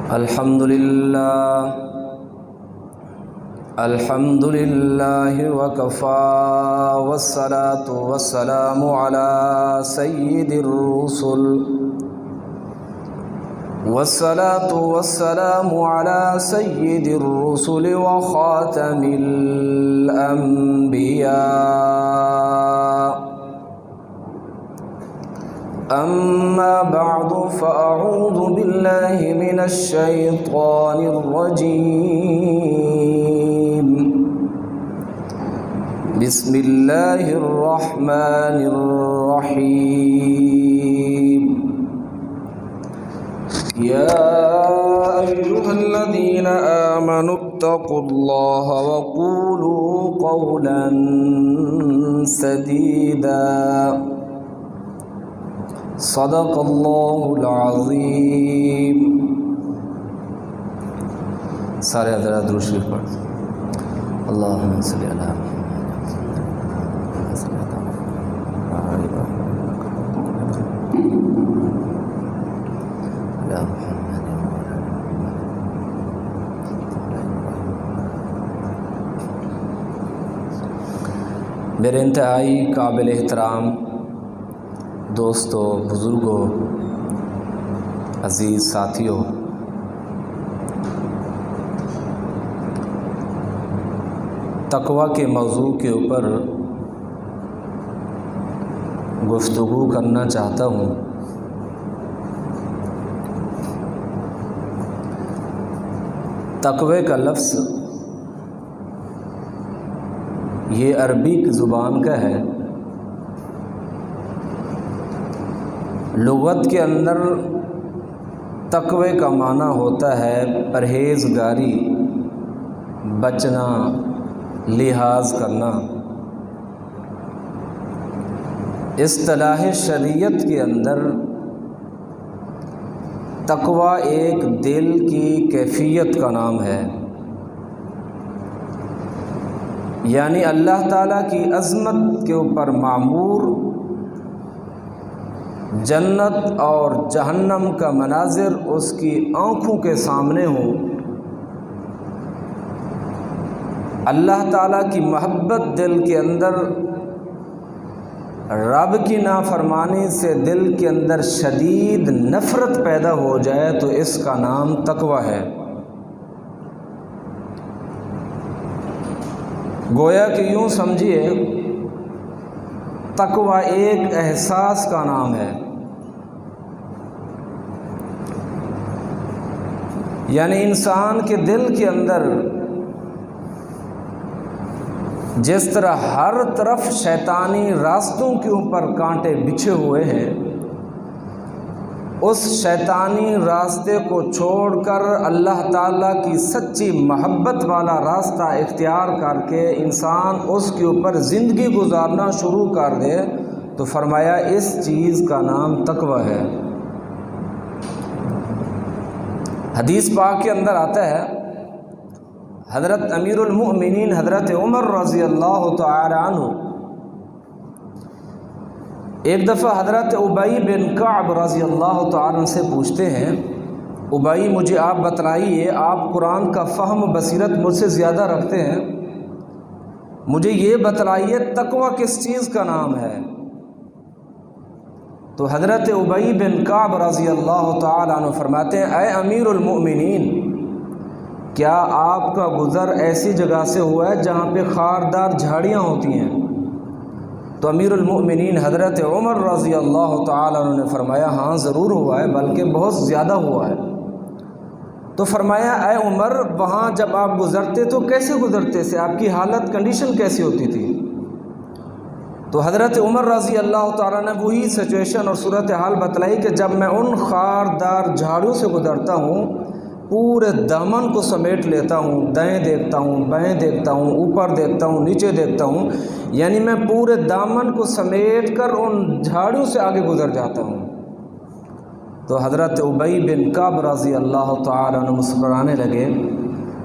الحمد لله وكفى والصلاة والسلام على سيد الرسل وخاتم الأنبياء. أما بعد فأعوذ بالله من الشيطان الرجيم. بسم الله الرحمن الرحيم. يا أيها الذين آمنوا اتقوا الله وقولوا قولا سديدا. صدق اللہ العظیم. سارے حضرات درود شریف پڑھ. اللہم صلی علی میرے انتہائی قابل احترام دوستو، بزرگوں، عزیز ساتھیوں، تقوی کے موضوع کے اوپر گفتگو کرنا چاہتا ہوں. تقوی کا لفظ یہ عربی زبان کا ہے. لغت کے اندر تقوی کا معنی ہوتا ہے پرہیزگاری، بچنا، لحاظ کرنا. اصطلاح شریعت کے اندر تقوی ایک دل کی کیفیت کا نام ہے، یعنی اللہ تعالیٰ کی عظمت کے اوپر معمور، جنت اور جہنم کا مناظر اس کی آنکھوں کے سامنے ہوں، اللہ تعالیٰ کی محبت دل کے اندر، رب کی نافرمانی سے دل کے اندر شدید نفرت پیدا ہو جائے تو اس کا نام تقوی ہے. گویا کہ یوں سمجھیے تقوی ایک احساس کا نام ہے، یعنی انسان کے دل کے اندر جس طرح ہر طرف شیطانی راستوں کے اوپر کانٹے بچھے ہوئے ہیں، اس شیطانی راستے کو چھوڑ کر اللہ تعالیٰ کی سچی محبت والا راستہ اختیار کر کے انسان اس کے اوپر زندگی گزارنا شروع کر دے تو فرمایا اس چیز کا نام تقوی ہے. حدیث پاک کے اندر آتا ہے، حضرت امیر المؤمنین حضرت عمر رضی اللہ تعالی عنہ ایک دفعہ حضرت ابی بن کعب رضی اللہ تعالی عنہ سے پوچھتے ہیں، ابی مجھے آپ بتلائیے، آپ قرآن کا فہم و بصیرت مجھ سے زیادہ رکھتے ہیں، مجھے یہ بتلائیے تقوی کس چیز کا نام ہے؟ تو حضرت ابی بن کعب رضی اللہ تعالی عنہ فرماتے ہیں، اے امیر المؤمنین، کیا آپ کا گزر ایسی جگہ سے ہوا ہے جہاں پہ خاردار جھاڑیاں ہوتی ہیں؟ تو امیر المؤمنین حضرت عمر رضی اللہ تعالی عنہ نے فرمایا، ہاں ضرور ہوا ہے، بلکہ بہت زیادہ ہوا ہے. تو فرمایا، اے عمر، وہاں جب آپ گزرتے تو کیسے گزرتے تھے؟ آپ کی حالت کنڈیشن کیسی ہوتی تھی؟ تو حضرت عمر رضی اللہ تعالیٰ نے وہی سچویشن اور صورتحال بتلائی کہ جب میں ان خاردار جھاڑیوں سے گزرتا ہوں، پورے دامن کو سمیٹ لیتا ہوں، دائیں دیکھتا ہوں، بائیں دیکھتا ہوں، اوپر دیکھتا ہوں، نیچے دیکھتا ہوں، یعنی میں پورے دامن کو سمیٹ کر ان جھاڑیوں سے آگے گزر جاتا ہوں. تو حضرت ابی بن کعب رضی اللہ تعالی عنہ مسکرانے لگے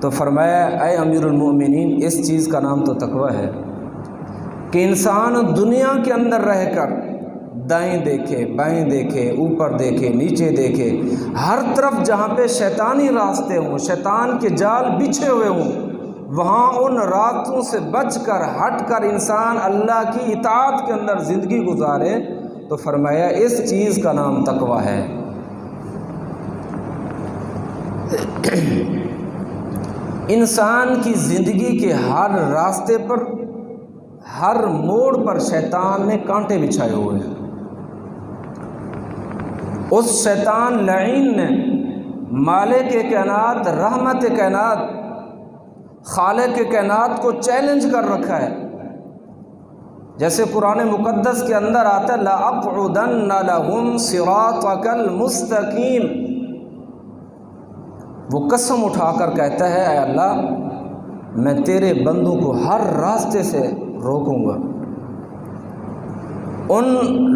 تو فرمایا، اے امیر المؤمنین، اس چیز کا نام تو تقوی ہے کہ انسان دنیا کے اندر رہ کر دائیں دیکھے بائیں دیکھے اوپر دیکھے نیچے دیکھے، ہر طرف جہاں پہ شیطانی راستے ہوں، شیطان کے جال بچھے ہوئے ہوں، وہاں ان راستوں سے بچ کر ہٹ کر انسان اللہ کی اطاعت کے اندر زندگی گزارے تو فرمایا اس چیز کا نام تقویٰ ہے۔ انسان کی زندگی کے ہر راستے پر، ہر موڑ پر شیطان نے کانٹے بچھائے ہوئے ہیں۔ اس شیطان لعین نے مالک کائنات، رحمت کائنات، خالق کائنات کو چیلنج کر رکھا ہے۔ جیسے قرآن مقدس کے اندر آتا ہے لَأَقْعُدَنَّ لَهُمْ صِرَاطَكَ الْمُسْتَقِيمَ، وہ قسم اٹھا کر کہتا ہے اے اللہ میں تیرے بندوں کو ہر راستے سے روکوں گا، ان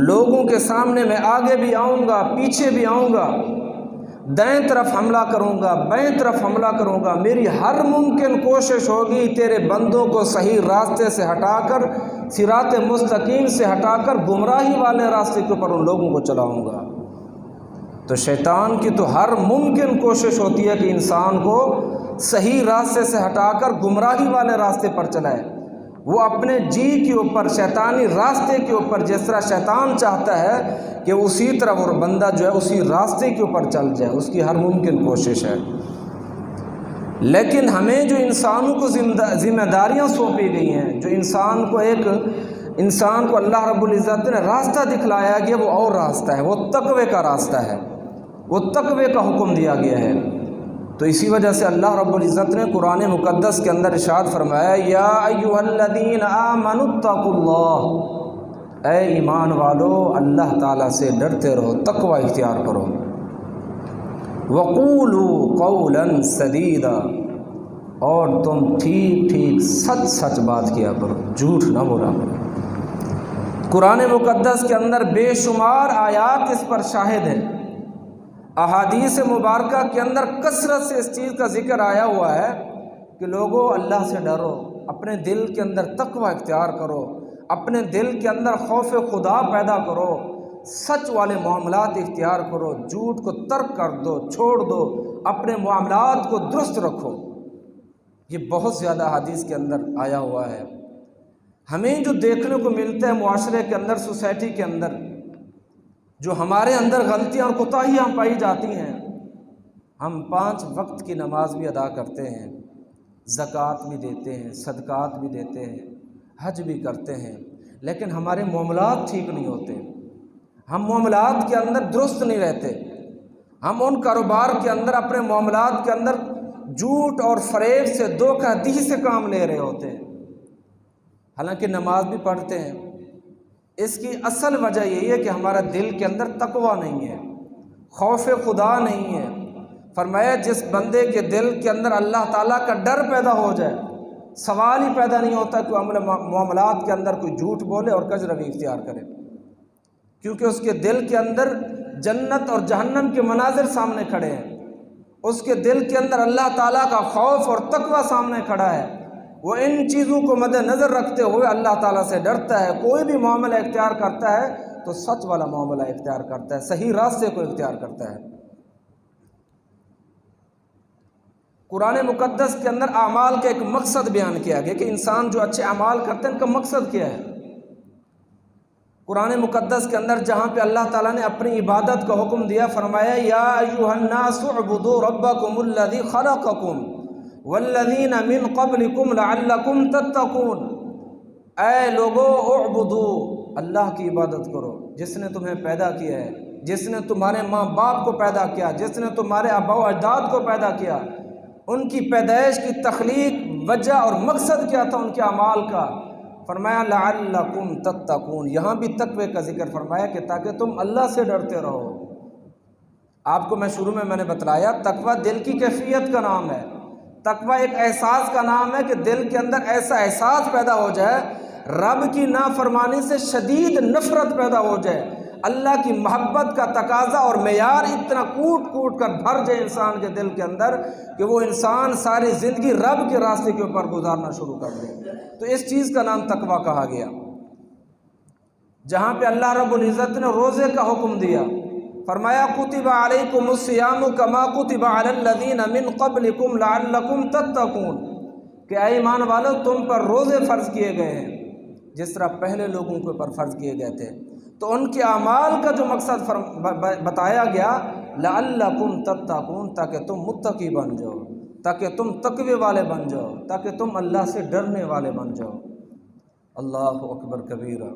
لوگوں کے سامنے میں آگے بھی آؤں گا پیچھے بھی آؤں گا، دائیں طرف حملہ کروں گا بائیں طرف حملہ کروں گا، میری ہر ممکن کوشش ہوگی تیرے بندوں کو صحیح راستے سے ہٹا کر، صراط مستقیم سے ہٹا کر گمراہی والے راستے کے اوپر ان لوگوں کو چلاؤں گا۔ تو شیطان کی تو ہر ممکن کوشش ہوتی ہے کہ انسان کو صحیح راستے سے ہٹا کر گمراہی والے راستے پر چلائے۔ وہ اپنے جی کے اوپر شیطانی راستے کے اوپر جس طرح شیطان چاہتا ہے کہ اسی طرح وہ بندہ جو ہے اسی راستے کے اوپر چل جائے، اس کی ہر ممکن کوشش ہے۔ لیکن ہمیں جو انسانوں کو ذمہ داریاں سونپی گئی ہیں، جو انسان کو اللہ رب العزت نے راستہ دکھلایا گیا، وہ اور راستہ ہے، وہ تقوی کا راستہ ہے، وہ تقوی کا حکم دیا گیا ہے۔ تو اسی وجہ سے اللہ رب العزت نے قرآن مقدس کے اندر ارشاد فرمایا یا ایھا الذین آمنوا اتقوا اللہ، اے ایمان والو اللہ تعالیٰ سے ڈرتے رہو، تقوی اختیار کرو۔ وقولوا قولا سدیدا، اور تم ٹھیک ٹھیک سچ سچ بات کیا کرو، جھوٹ نہ بولا کرو۔ قرآن مقدس کے اندر بے شمار آیات اس پر شاہد ہیں، احادیث مبارکہ کے اندر کثرت سے اس چیز کا ذکر آیا ہوا ہے کہ لوگوں اللہ سے ڈرو، اپنے دل کے اندر تقوی اختیار کرو، اپنے دل کے اندر خوف خدا پیدا کرو، سچ والے معاملات اختیار کرو، جھوٹ کو ترک کر دو، چھوڑ دو، اپنے معاملات کو درست رکھو۔ یہ بہت زیادہ حدیث کے اندر آیا ہوا ہے۔ ہمیں جو دیکھنے کو ملتا ہے معاشرے کے اندر، سوسائٹی کے اندر، جو ہمارے اندر غلطیاں اور کوتاہیاں پائی جاتی ہیں، ہم 5 وقت کی نماز بھی ادا کرتے ہیں، زکوٰۃ بھی دیتے ہیں، صدقات بھی دیتے ہیں، حج بھی کرتے ہیں، لیکن ہمارے معاملات ٹھیک نہیں ہوتے، ہم معاملات کے اندر درست نہیں رہتے، ہم ان کاروبار کے اندر، اپنے معاملات کے اندر جھوٹ اور فریب سے، دھوکہ دہی سے کام لے رہے ہوتے ہیں، حالانکہ نماز بھی پڑھتے ہیں۔ اس کی اصل وجہ یہی ہے کہ ہمارا دل کے اندر تقویٰ نہیں ہے، خوف خدا نہیں ہے۔ فرمایا جس بندے کے دل کے اندر اللہ تعالیٰ کا ڈر پیدا ہو جائے، سوال ہی پیدا نہیں ہوتا کہ معاملات کے اندر کوئی جھوٹ بولے اور کج روی اختیار کرے، کیونکہ اس کے دل کے اندر جنت اور جہنم کے مناظر سامنے کھڑے ہیں، اس کے دل کے اندر اللہ تعالیٰ کا خوف اور تقویٰ سامنے کھڑا ہے، وہ ان چیزوں کو مد نظر رکھتے ہوئے اللہ تعالیٰ سے ڈرتا ہے۔ کوئی بھی معاملہ اختیار کرتا ہے تو سچ والا معاملہ اختیار کرتا ہے، صحیح راستے کو اختیار کرتا ہے۔ قرآن مقدس کے اندر اعمال کا ایک مقصد بیان کیا گیا کہ انسان جو اچھے اعمال کرتے ہیں ان کا مقصد کیا ہے۔ قرآن مقدس کے اندر جہاں پہ اللہ تعالیٰ نے اپنی عبادت کا حکم دیا، فرمایا یا ایھا الناس اعبدوا ربکم الذی خلقکم والذین من قبلکم لعلکم تتقون، اے لوگو اعبدو، اللہ کی عبادت کرو جس نے تمہیں پیدا کیا ہے، جس نے تمہارے ماں باپ کو پیدا کیا، جس نے تمہارے آباء و اجداد کو پیدا کیا، ان کی پیدائش کی تخلیق وجہ اور مقصد کیا تھا ان کے اعمال کا، فرمایا لعلکم تتقون، یہاں بھی تقوی کا ذکر فرمایا کہ تاکہ تم اللہ سے ڈرتے رہو۔ آپ کو میں شروع میں نے بتلایا تقوی دل کی کیفیت کا نام ہے، تقوی ایک احساس کا نام ہے کہ دل کے اندر ایسا احساس پیدا ہو جائے، رب کی نافرمانی سے شدید نفرت پیدا ہو جائے، اللہ کی محبت کا تقاضا اور معیار اتنا کوٹ کوٹ کر بھر جائے انسان کے دل کے اندر کہ وہ انسان ساری زندگی رب کے راستے کے اوپر گزارنا شروع کر دے، تو اس چیز کا نام تقوی کہا گیا۔ جہاں پہ اللہ رب العزت نے روزے کا حکم دیا، فرمایا کتب علیکم الصیام کما کتب علی الذین من قبلکم لعلکم تتقون، کہ اے ایمان والو تم پر روزے فرض کیے گئے ہیں جس طرح پہلے لوگوں کے اوپر فرض کیے گئے تھے۔ تو ان کے اعمال کا جو مقصد بتایا گیا، لعلکم تتقون، تاکہ تم متقی بن جاؤ، تاکہ تم تقوی والے بن جاؤ، تاکہ تم اللہ سے ڈرنے والے بن جاؤ۔ اللہ اکبر کبیرہ،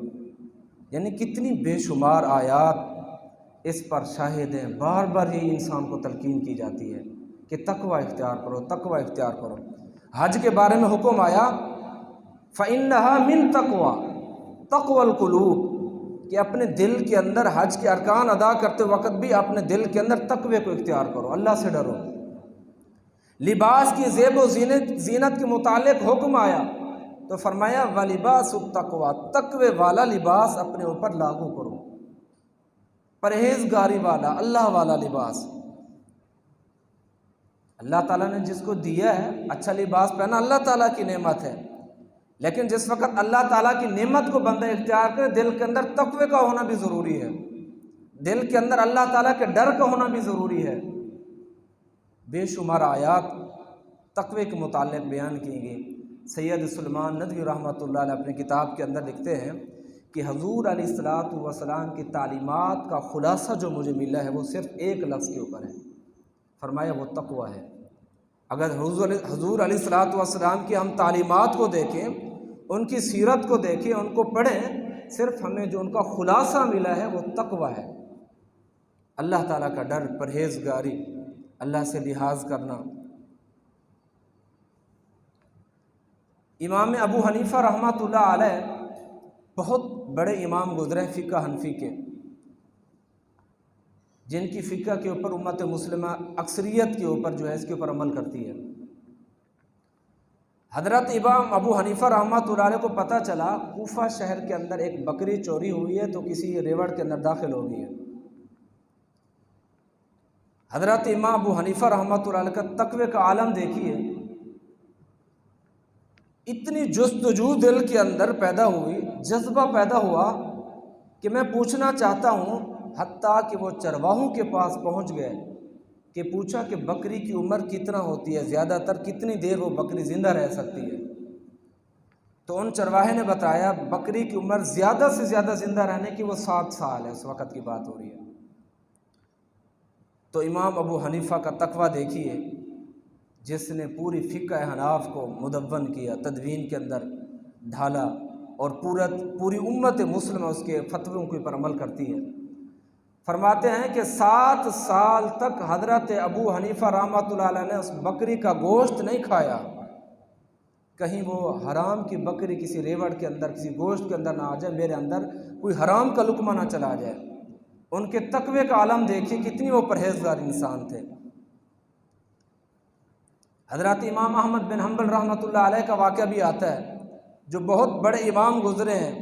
یعنی کتنی بے شمار آیات اس پر شاہد ہیں۔ بار بار یہ انسان کو تلقین کی جاتی ہے کہ تقوی اختیار کرو، تقوی اختیار کرو۔ حج کے بارے میں حکم آیا، فَإِنَّهَا مِن تَقْوَى تَقْوَى الْقُلُوبِ، کہ اپنے دل کے اندر حج کے ارکان ادا کرتے وقت بھی اپنے دل کے اندر تقوی کو اختیار کرو، اللہ سے ڈرو۔ لباس کی زیب و زینت کے متعلق حکم آیا تو فرمایا وَلِبَاسُ التَّقْوَى، تقوی والا لباس اپنے اوپر لاگو کرو، پرہیزگاری والا، اللہ والا لباس۔ اللہ تعالیٰ نے جس کو دیا ہے اچھا لباس پہنا، اللہ تعالیٰ کی نعمت ہے، لیکن جس وقت اللہ تعالیٰ کی نعمت کو بندہ اختیار کرے، دل کے اندر تقوی کا ہونا بھی ضروری ہے، دل کے اندر اللہ تعالیٰ کے ڈر کا ہونا بھی ضروری ہے۔ بے شمار آیات تقوی کے متعلق بیان کی گئی۔ سید سلیمان ندوی رحمۃ اللہ علیہ اپنی کتاب کے اندر لکھتے ہیں کہ حضور علیہ الصلاۃ والسلام کی تعلیمات کا خلاصہ جو مجھے ملا ہے وہ صرف ایک لفظ کے اوپر ہے، فرمایا وہ تقوی ہے۔ اگر حضور علیہ الصلاۃ والسلام کی ہم تعلیمات کو دیکھیں، ان کی سیرت کو دیکھیں، ان کو پڑھیں، صرف ہمیں جو ان کا خلاصہ ملا ہے وہ تقوی ہے، اللہ تعالیٰ کا ڈر، پرہیزگاری، اللہ سے لحاظ کرنا۔ امام ابو حنیفہ رحمۃ اللہ علیہ بہت بڑے امام گزرے فقہ حنفی کے، جن کی فقہ کے اوپر امت مسلمہ اکثریت کے اوپر جو ہے اس کے اوپر عمل کرتی ہے۔ حضرت امام ابو حنیفہ رحمۃ اللہ علیہ کو پتہ چلا کوفہ شہر کے اندر ایک بکری چوری ہوئی ہے تو کسی ریوڑ کے اندر داخل ہو گئی ہے۔ حضرت امام ابو حنیفہ رحمۃ اللہ علیہ کا تقوی کا عالم دیکھیے، اتنی جستجو دل کے اندر پیدا ہوئی، جذبہ پیدا ہوا کہ میں پوچھنا چاہتا ہوں، حتیٰ کہ وہ چرواہوں کے پاس پہنچ گئے کہ پوچھا کہ بکری کی عمر کتنا ہوتی ہے، زیادہ تر کتنی دیر وہ بکری زندہ رہ سکتی ہے؟ تو ان چرواہے نے بتایا بکری کی عمر زیادہ سے زیادہ زندہ رہنے کی وہ 7 سال ہے، اس وقت کی بات ہو رہی ہے۔ تو امام ابو حنیفہ کا تقوی دیکھیے، جس نے پوری فقہ حناف کو مدون کیا، تدوین کے اندر ڈھالا، اور پوری امت مسلمہ اس کے فتووں کے اوپر عمل کرتی ہے۔ فرماتے ہیں کہ 7 سال تک حضرت ابو حنیفہ رحمۃ اللہ علیہ نے اس بکری کا گوشت نہیں کھایا، کہیں وہ حرام کی بکری کسی ریوڑ کے اندر، کسی گوشت کے اندر نہ آ جائے، میرے اندر کوئی حرام کا لقمہ نہ چلا جائے۔ ان کے تقوی کا عالم دیکھیے، کتنی وہ پرہیزگار انسان تھے۔ حضرت امام احمد بن حنبل رحمۃ اللہ علیہ کا واقعہ بھی آتا ہے، جو بہت بڑے امام گزرے ہیں،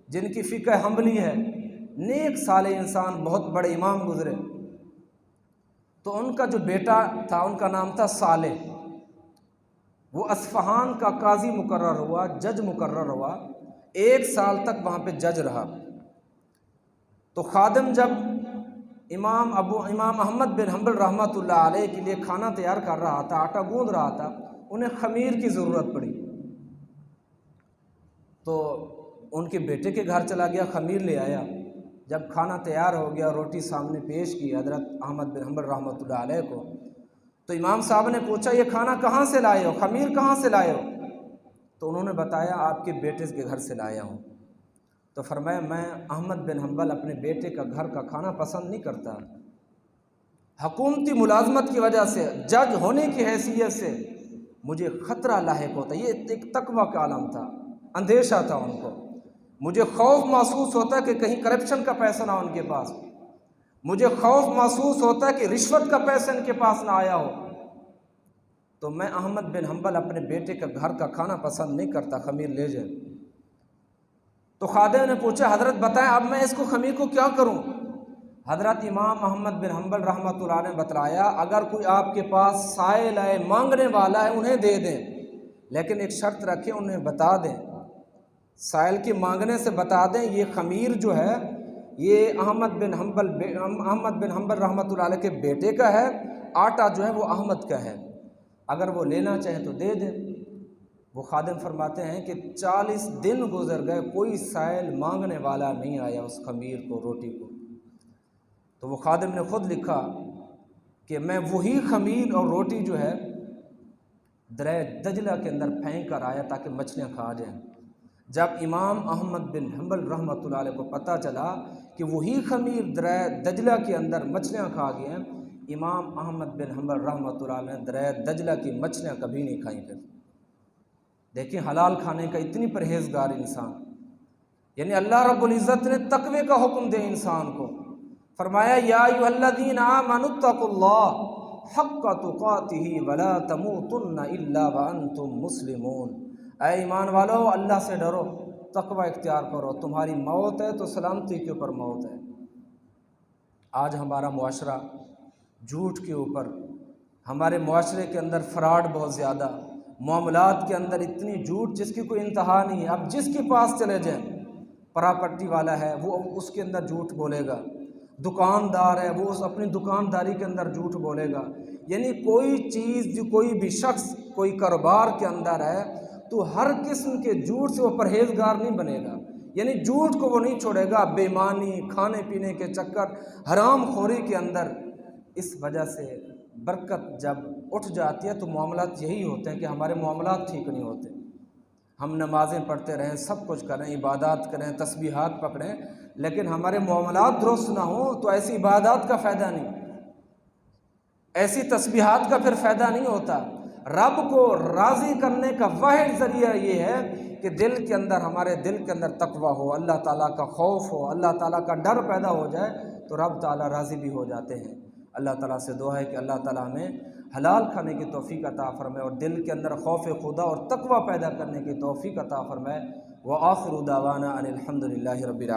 جن کی فقہ حنبلی ہے، نیک صالح انسان، بہت بڑے امام گزرے۔ تو ان کا جو بیٹا تھا، ان کا نام تھا صالح، وہ اصفہان کا قاضی مقرر ہوا، جج مقرر ہوا، 1 سال تک وہاں پہ جج رہا۔ تو خادم جب امام احمد بن حنبل رحمۃ اللہ علیہ کے لیے کھانا تیار کر رہا تھا، آٹا گوندھ رہا تھا، انہیں خمیر کی ضرورت پڑی، تو ان کے بیٹے کے گھر چلا گیا، خمیر لے آیا۔ جب کھانا تیار ہو گیا، روٹی سامنے پیش کی حضرت احمد بن حنبل رحمۃ اللہ علیہ کو، تو امام صاحب نے پوچھا یہ کھانا کہاں سے لائے ہو، خمیر کہاں سے لائے ہو؟ تو انہوں نے بتایا آپ کے بیٹے کے گھر سے لایا ہوں۔ تو فرمایا میں احمد بن حنبل اپنے بیٹے کا گھر کا کھانا پسند نہیں کرتا، حکومتی ملازمت کی وجہ سے، جج ہونے کی حیثیت سے مجھے خطرہ لاحق ہوتا ہے۔ یہ ایک تقوی کا عالم تھا، اندیشہ تھا ان کو، مجھے خوف محسوس ہوتا ہے کہ کہیں کرپشن کا پیسہ نہ ان کے پاس، مجھے خوف محسوس ہوتا ہے کہ رشوت کا پیسہ ان کے پاس نہ آیا ہو، تو میں احمد بن حنبل اپنے بیٹے کا گھر کا کھانا پسند نہیں کرتا، خمیر لے جائے۔ تو خادم نے پوچھا حضرت بتائیں اب میں اس کو خمیر کو کیا کروں؟ حضرت امام احمد بن حنبل رحمۃ اللہ نے بتلایا اگر کوئی آپ کے پاس سائل ہے، مانگنے والا ہے، انہیں دے دیں، لیکن ایک شرط رکھیں، انہیں بتا دیں سائل کی مانگنے سے بتا دیں یہ خمیر جو ہے یہ احمد بن حنبل رحمۃ اللہ علیہ کے بیٹے کا ہے، آٹا جو ہے وہ احمد کا ہے، اگر وہ لینا چاہیں تو دے دیں۔ وہ خادم فرماتے ہیں کہ 40 دن گزر گئے، کوئی سائل مانگنے والا نہیں آیا اس خمیر کو، روٹی کو۔ تو وہ خادم نے خود لکھا کہ میں وہی خمیر اور روٹی جو ہے دریا دجلہ کے اندر پھینک کر آیا تاکہ مچھلیاں کھا جائیں۔ جب امام احمد بن حنبل رحمۃ اللہ علیہ کو پتہ چلا کہ وہی خمیر دریا دجلہ کے اندر مچھلیاں کھا گئے ہیں، امام احمد بن حنبل رحمۃ اللہ علیہ نے دریا دجلہ کی مچھلیاں کبھی نہیں کھائیں۔ پھر دیکھیں حلال کھانے کا اتنی پرہیزگار انسان، یعنی اللہ رب العزت نے تقوی کا حکم دے انسان کو، فرمایا یا ایھا الذین آمنوا اتقوا اللہ حق تقاتہ ولا تموتن الا وانتم مسلمون، اے ایمان والو اللہ سے ڈرو، تقوی اختیار کرو، تمہاری موت ہے تو سلامتی کے اوپر موت ہے۔ آج ہمارا معاشرہ جھوٹ کے اوپر، ہمارے معاشرے کے اندر فراڈ بہت زیادہ، معاملات کے اندر اتنی جھوٹ جس کی کوئی انتہا نہیں ہے۔ اب جس کے پاس چلے جائیں، پراپرٹی والا ہے وہ اس کے اندر جھوٹ بولے گا، دکاندار ہے وہ اس اپنی دکانداری کے اندر جھوٹ بولے گا، یعنی کوئی چیز جو کوئی بھی شخص کوئی کاروبار کے اندر ہے تو ہر قسم کے جھوٹ سے وہ پرہیزگار نہیں بنے گا، یعنی جھوٹ کو وہ نہیں چھوڑے گا، بے ایمانی، کھانے پینے کے چکر، حرام خوری کے اندر۔ اس وجہ سے برکت جب اٹھ جاتی ہے تو معاملات یہی ہوتے ہیں کہ ہمارے معاملات ٹھیک نہیں ہوتے۔ ہم نمازیں پڑھتے رہیں، سب کچھ کریں، عبادات کریں، تسبیحات پکڑیں، لیکن ہمارے معاملات درست نہ ہوں تو ایسی عبادات کا فائدہ نہیں، ایسی تسبیحات کا پھر فائدہ نہیں ہوتا۔ رب کو راضی کرنے کا واحد ذریعہ یہ ہے کہ دل کے اندر، ہمارے دل کے اندر تقویٰ ہو، اللہ تعالیٰ کا خوف ہو، اللہ تعالیٰ کا ڈر پیدا ہو جائے تو رب تعالیٰ راضی بھی ہو جاتے ہیں۔ اللہ تعالیٰ سے دعا ہے کہ اللہ تعالیٰ ہمیں حلال کھانے کی توفیق عطا فرمائے اور دل کے اندر خوف خدا اور تقویٰ پیدا کرنے کی توفیق عطا فرمائے۔ وآخر دعوانا ان الحمد للہ رب العالمین۔